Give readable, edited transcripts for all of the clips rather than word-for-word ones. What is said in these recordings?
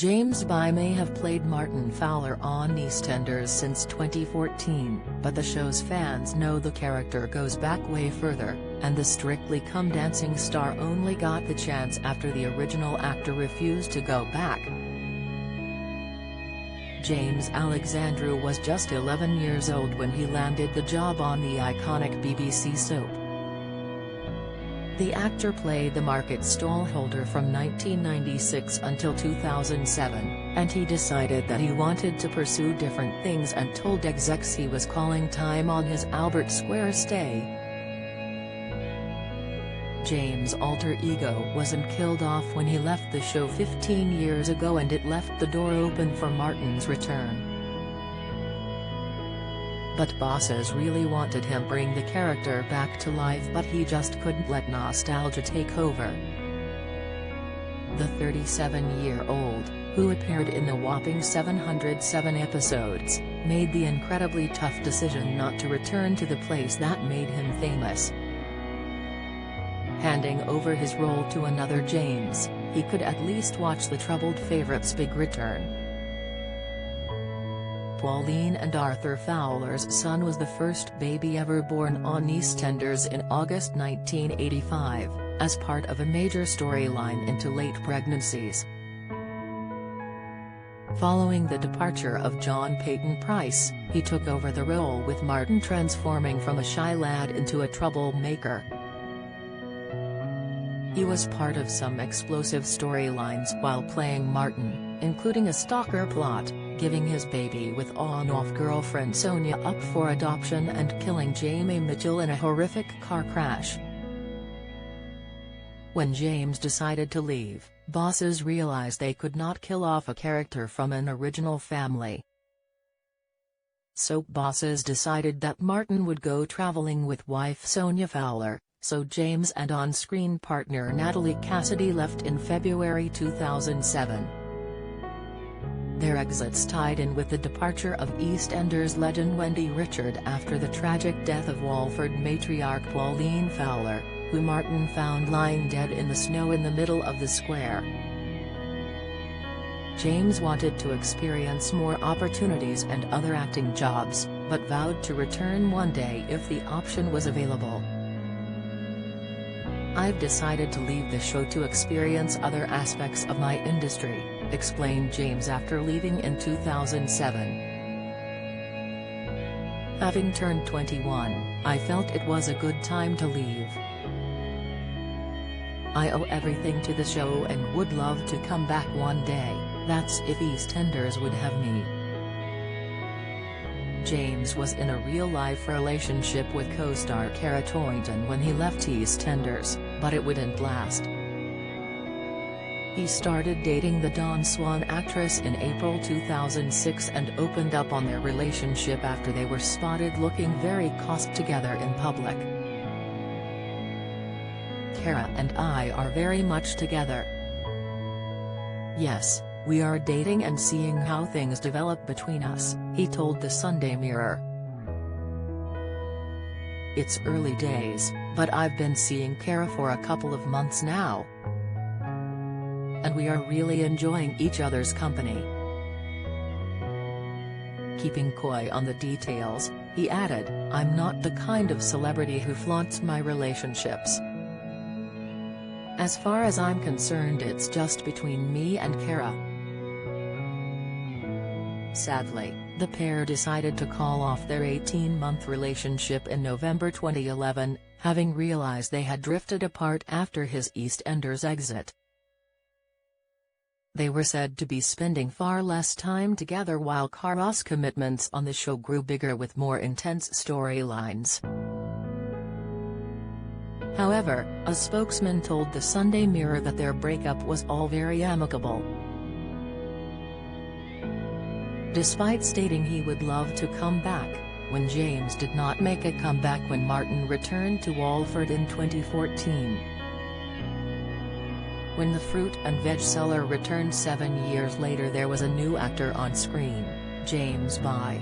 James By may have played Martin Fowler on EastEnders since 2014, but the show's fans know the character goes back way further, and the Strictly Come Dancing star only got the chance after the original actor refused to go back. James Alexandru was just 11 years old when he landed the job on the iconic BBC soap. The actor played the market stallholder from 1996 until 2007, and he decided that he wanted to pursue different things and told execs he was calling time on his Albert Square stay. James' alter ego wasn't killed off when he left the show 15 years ago, and it left the door open for Martin's return. But bosses really wanted him bring the character back to life, but he just couldn't let nostalgia take over. The 37-year-old, who appeared in the whopping 707 episodes, made the incredibly tough decision not to return to the place that made him famous. Handing over his role to another James, he could at least watch the troubled favorite's big return. Pauline and Arthur Fowler's son was the first baby ever born on EastEnders in August 1985, as part of a major storyline into late pregnancies. Following the departure of John Peyton Price, he took over the role, with Martin transforming from a shy lad into a troublemaker. He was part of some explosive storylines while playing Martin, including a stalker plot, giving his baby with on-off girlfriend Sonia up for adoption, and killing Jamie Mitchell in a horrific car crash. When James decided to leave, bosses realized they could not kill off a character from an original family. Soap bosses decided that Martin would go traveling with wife Sonia Fowler, so James and on-screen partner Natalie Cassidy left in February 2007. Their exits tied in with the departure of EastEnders legend Wendy Richard after the tragic death of Walford matriarch Pauline Fowler, who Martin found lying dead in the snow in the middle of the square. James wanted to experience more opportunities and other acting jobs, but vowed to return one day if the option was available. "I've decided to leave the show to experience other aspects of my industry," explained James after leaving in 2007. "Having turned 21, I felt it was a good time to leave. I owe everything to the show and would love to come back one day, that's if EastEnders would have me." James was in a real-life relationship with co-star Cara Toynton when he left EastEnders, but it wouldn't last. He started dating the Dawn Swan actress in April 2006 and opened up on their relationship after they were spotted looking very close together in public. "Cara and I are very much together. Yes, we are dating and seeing how things develop between us," he told the Sunday Mirror. "It's early days, but I've been seeing Cara for a couple of months now. And we are really enjoying each other's company." Keeping coy on the details, he added, "I'm not the kind of celebrity who flaunts my relationships. As far as I'm concerned, it's just between me and Cara." Sadly, the pair decided to call off their 18-month relationship in November 2011, having realized they had drifted apart after his EastEnders exit. They were said to be spending far less time together while Cara's commitments on the show grew bigger with more intense storylines. However, a spokesman told the Sunday Mirror that their breakup was all very amicable. Despite stating he would love to come back, when James did not make a comeback when Martin returned to Walford in 2014. When the fruit and veg seller returned 7 years later, there was a new actor on screen, James By.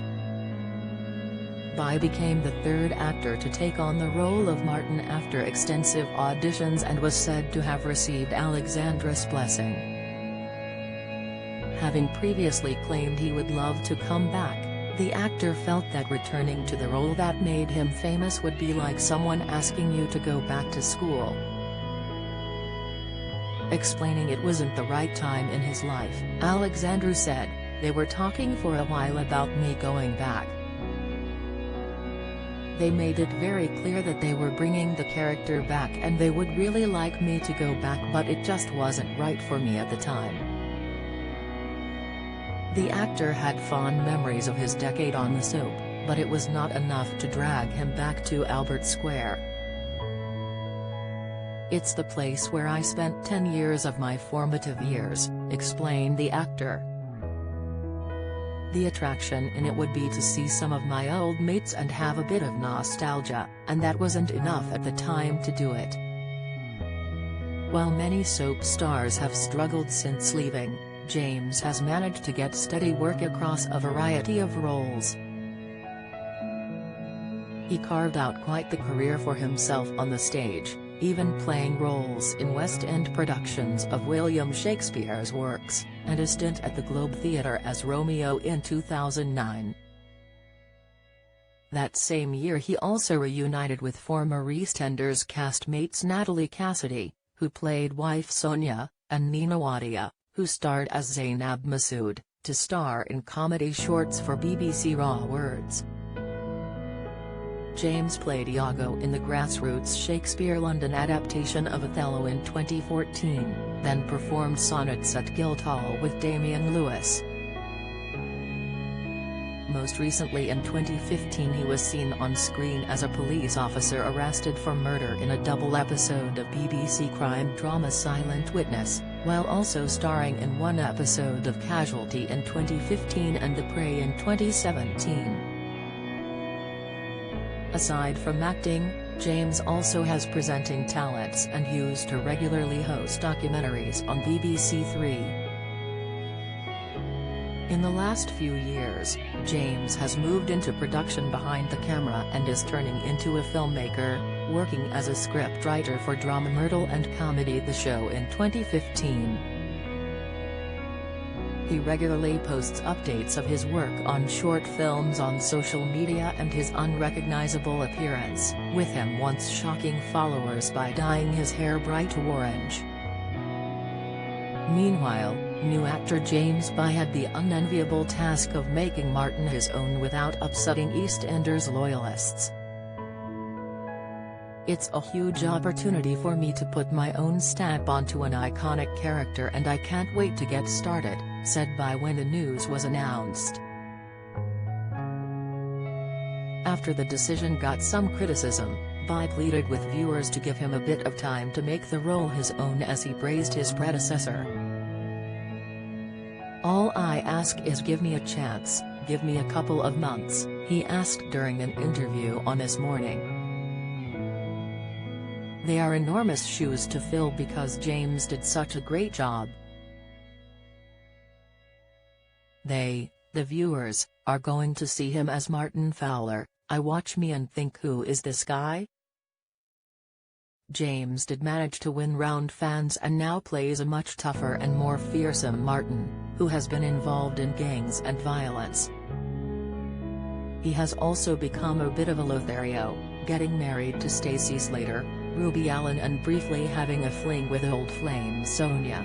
By became the third actor to take on the role of Martin after extensive auditions and was said to have received Alexandra's blessing. Having previously claimed he would love to come back, the actor felt that returning to the role that made him famous would be like someone asking you to go back to school. Explaining it wasn't the right time in his life, Alexander said, "They were talking for a while about me going back. They made it very clear that they were bringing the character back and they would really like me to go back, but it just wasn't right for me at the time." The actor had fond memories of his decade on the soap, but it was not enough to drag him back to Albert Square. "It's the place where I spent 10 years of my formative years," explained the actor. "The attraction in it would be to see some of my old mates and have a bit of nostalgia, and that wasn't enough at the time to do it." While many soap stars have struggled since leaving, James has managed to get steady work across a variety of roles. He carved out quite the career for himself on the stage, even playing roles in West End productions of William Shakespeare's works, and a stint at the Globe Theatre as Romeo in 2009. That same year he also reunited with former EastEnders castmates Natalie Cassidy, who played wife Sonia, and Nina Wadia, who starred as Zainab Masood, to star in comedy shorts for BBC Raw Words. James played Iago in the grassroots Shakespeare London adaptation of Othello in 2014, then performed sonnets at Guildhall with Damian Lewis. Most recently in 2015 he was seen on screen as a police officer arrested for murder in a double episode of BBC crime drama Silent Witness, while also starring in one episode of Casualty in 2015 and The Prey in 2017. Aside from acting, James also has presenting talents and used to regularly host documentaries on BBC Three. In the last few years, James has moved into production behind the camera and is turning into a filmmaker, working as a scriptwriter for drama Myrtle and comedy The Show in 2015. He regularly posts updates of his work on short films on social media and his unrecognizable appearance, with him once shocking followers by dyeing his hair bright orange. Meanwhile, new actor James By had the unenviable task of making Martin his own without upsetting EastEnders loyalists. "It's a huge opportunity for me to put my own stamp onto an iconic character and I can't wait to get started," said By when the news was announced. After the decision got some criticism, By pleaded with viewers to give him a bit of time to make the role his own as he praised his predecessor. "All I ask is give me a chance, give me a couple of months," he asked during an interview on This Morning. "They are enormous shoes to fill because James did such a great job. The viewers, are going to see him as Martin Fowler. I watch me and think, who is this guy?" James did manage to win round fans and now plays a much tougher and more fearsome Martin, who has been involved in gangs and violence. He has also become a bit of a Lothario, getting married to Stacey Slater, Ruby Allen and briefly having a fling with old flame Sonia.